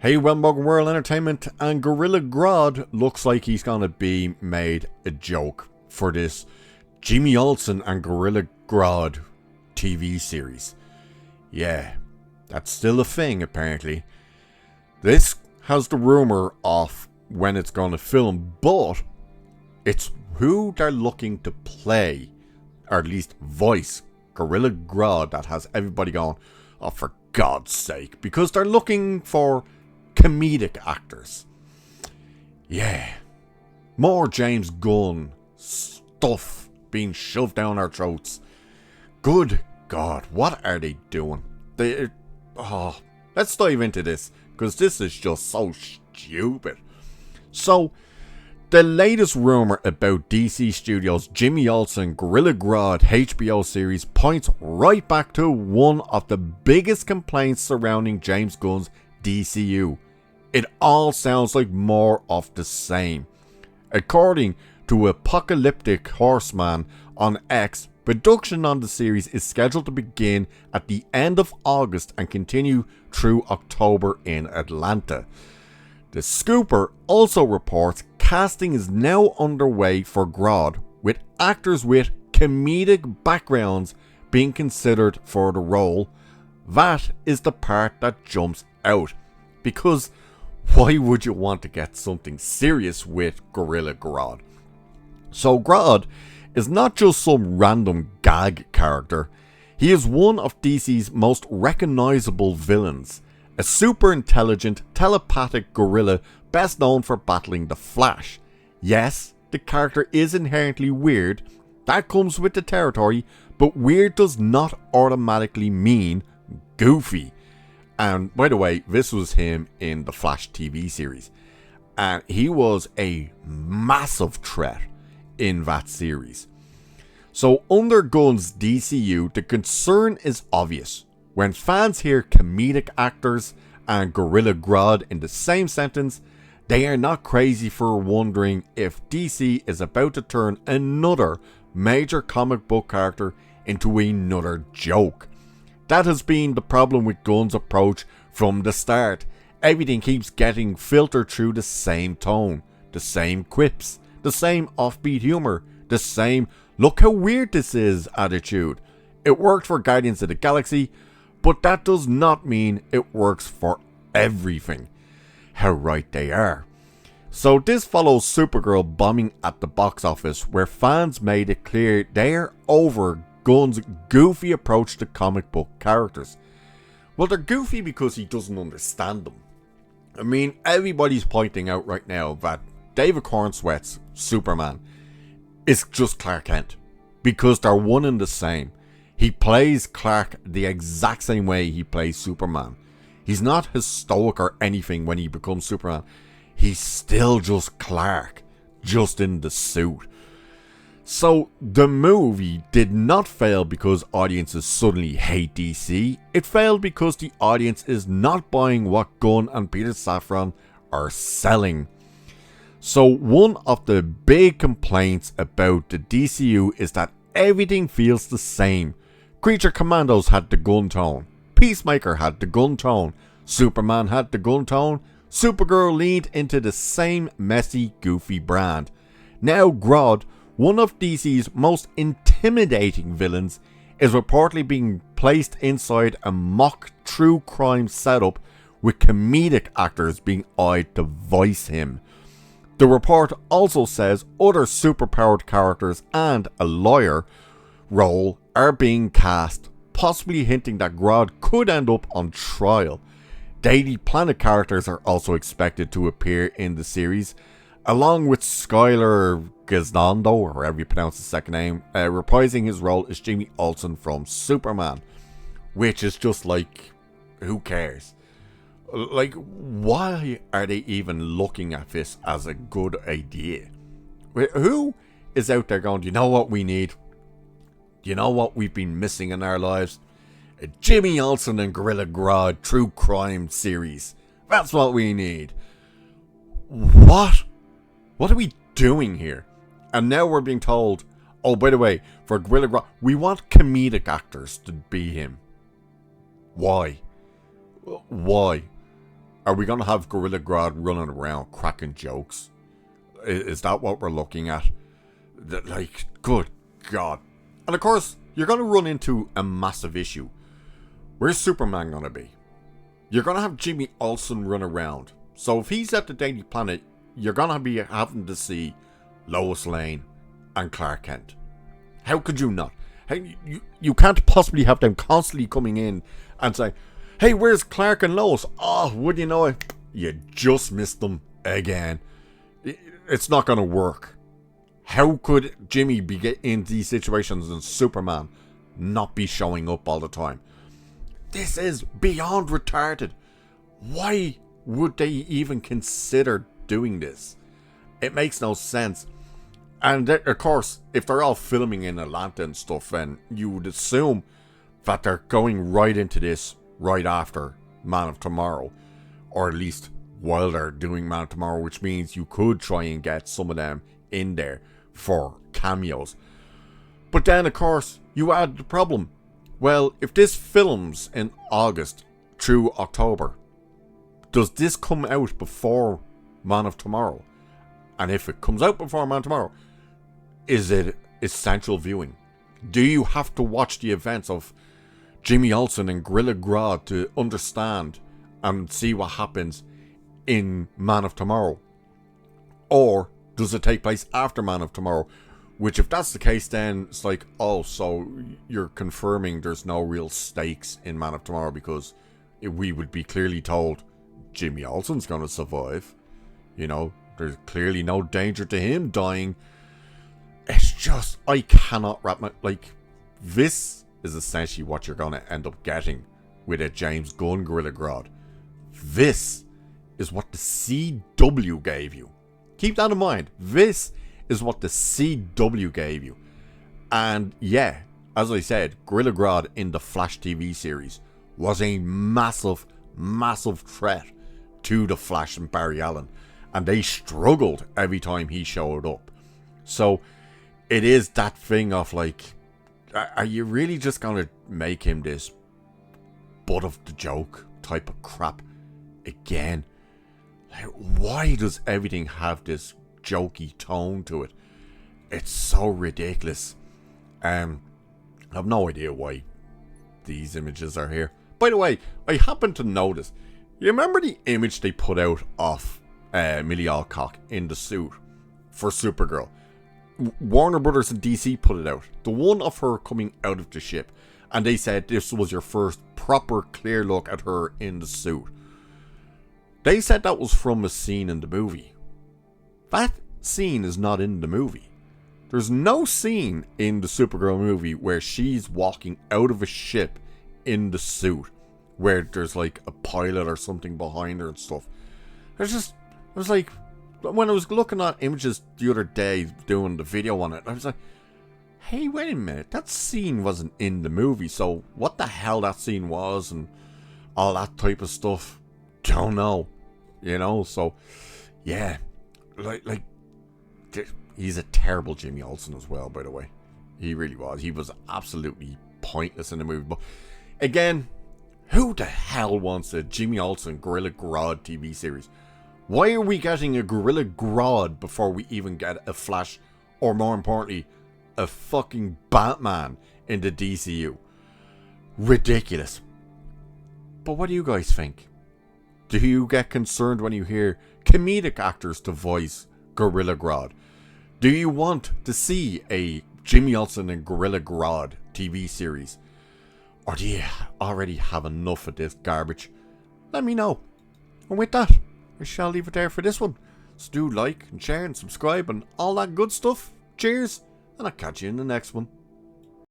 Hey, welcome World Entertainment, and Gorilla Grodd looks like he's gonna be made a joke for this Jimmy Olsen and Gorilla Grodd TV series. Yeah, that's still a thing apparently. This has the rumor of when it's gonna film, but it's who they're looking to play, or at least voice, Gorilla Grodd, that has everybody going, oh for God's sake, because they're looking for comedic actors. Yeah. More James Gunn stuff being shoved down our throats. Good God, what are they doing? Let's dive into this, because this is just so stupid. So, the latest rumor about DC Studios' Jimmy Olsen Gorilla Grodd HBO series points right back to one of the biggest complaints surrounding James Gunn's DCU. It all sounds like more of the same. According to Apocalyptic Horseman on X, production on the series is scheduled to begin at the end of August and continue through October in Atlanta. The Scooper also reports casting is now underway for Grodd, with actors with comedic backgrounds being considered for the role. That is the part that jumps out, because why would you want to get something serious with Gorilla Grodd? So Grodd is not just some random gag character. He is one of DC's most recognizable villains. A super intelligent, telepathic gorilla best known for battling the Flash. Yes, the character is inherently weird. That comes with the territory, but weird does not automatically mean goofy. And by the way, this was him in the Flash TV series. And he was a massive threat in that series. So under Gunn's DCU, the concern is obvious. When fans hear comedic actors and Gorilla Grodd in the same sentence, they are not crazy for wondering if DC is about to turn another major comic book character into another joke. That has been the problem with Gunn's approach from the start. Everything keeps getting filtered through the same tone, the same quips, the same offbeat humor, the same "look how weird this is" attitude. It worked for Guardians of the Galaxy, but that does not mean it works for everything. How right they are. So this follows Supergirl bombing at the box office, where fans made it clear they are over Gunn's goofy approach to comic book characters. Well, they're goofy because he doesn't understand them. I mean, everybody's pointing out right now that David Cornsweet's Superman is just Clark Kent, because they're one and the same. He plays Clark the exact same way he plays Superman. He's not his stoic or anything when he becomes Superman. He's still just Clark, just in the suit. So the movie did not fail because audiences suddenly hate DC. It failed because the audience is not buying what Gunn and Peter Safran are selling. So one of the big complaints about the DCU is that everything feels the same. Creature Commandos had the Gunn tone. Peacemaker had the Gunn tone. Superman had the Gunn tone. Supergirl leaned into the same messy, goofy brand. Now Grodd, one of DC's most intimidating villains, is reportedly being placed inside a mock true crime setup, with comedic actors being eyed to voice him. The report also says other superpowered characters and a lawyer role are being cast, possibly hinting that Grodd could end up on trial. Daily Planet characters are also expected to appear in the series, along with Skylar Gisondo, or however you pronounce his second name, reprising his role as Jimmy Olsen from Superman. Which is just like, who cares? Like, why are they even looking at this as a good idea? Who is out there going, you know what we need? You know what we've been missing in our lives? A Jimmy Olsen and Gorilla Grodd true crime series. That's what we need. What? What are we doing here? And now we're being told, oh, by the way, for Gorilla Grodd, we want comedic actors to be him. Why? Why? Are we going to have Gorilla Grodd running around cracking jokes? Is that what we're looking at? Like, good God. And of course, you're going to run into a massive issue. Where's Superman going to be? You're going to have Jimmy Olsen run around. So if he's at the Daily Planet, you're going to be having to see Lois Lane and Clark Kent. How could you not? Hey, you can't possibly have them constantly coming in and saying, hey, where's Clark and Lois? Oh, would you know it? You just missed them again. It's not going to work. How could Jimmy be getting into these situations and Superman not be showing up all the time? This is beyond retarded. Why would they even consider doing this? It makes no sense. And of course, if they're all filming in Atlanta and stuff, then you would assume that they're going right into this right after Man of Tomorrow. Or at least while they're doing Man of Tomorrow, which means you could try and get some of them in there for cameos. But then, of course, you add the problem. Well, if this films in August through October, does this come out before Man of Tomorrow? And if it comes out before Man of Tomorrow, is it essential viewing? Do you have to watch the events of Jimmy Olsen and Gorilla Grodd to understand and see what happens in Man of Tomorrow? Or does it take place after Man of Tomorrow? Which, if that's the case, then it's like, oh, so you're confirming there's no real stakes in Man of Tomorrow, because we would be clearly told Jimmy Olsen's going to survive. You know, there's clearly no danger to him dying. It's just, I cannot wrap my... Like, this is essentially what you're going to end up getting with a James Gunn Gorilla Grodd. This is what the CW gave you. Keep that in mind. This is what the CW gave you. And yeah, as I said, Gorilla Grodd in the Flash TV series was a massive, massive threat to the Flash and Barry Allen. And they struggled every time he showed up. So it is that thing of like, are you really just going to make him this butt of the joke type of crap again? Like, why does everything have this jokey tone to it? It's so ridiculous. I have no idea why these images are here. By the way, I happen to notice, you remember the image they put out of Millie Alcock in the suit for Supergirl? Warner Brothers and DC put it out. The one of her coming out of the ship. And they said this was your first proper clear look at her in the suit. They said that was from a scene in the movie. That scene is not in the movie. There's no scene in the Supergirl movie where she's walking out of a ship in the suit, where there's like a pilot or something behind her and stuff. I was like, when I was looking at images the other day doing the video on it, I was like, hey, wait a minute, that scene wasn't in the movie, so what the hell that scene was and all that type of stuff, don't know, you know. So yeah, like he's a terrible Jimmy Olsen as well, by the way. He really was. He was absolutely pointless in the movie. But again, who the hell wants a Jimmy Olsen Gorilla Grodd TV series? Why are we getting a Gorilla Grodd before we even get a Flash, or more importantly, a fucking Batman in the DCU? Ridiculous. But what do you guys think? Do you get concerned when you hear comedic actors to voice Gorilla Grodd? Do you want to see a Jimmy Olsen and Gorilla Grodd TV series? Or do you already have enough of this garbage? Let me know. And with that, I shall leave it there for this one. So do like and share and subscribe and all that good stuff. Cheers, and I'll catch you in the next one.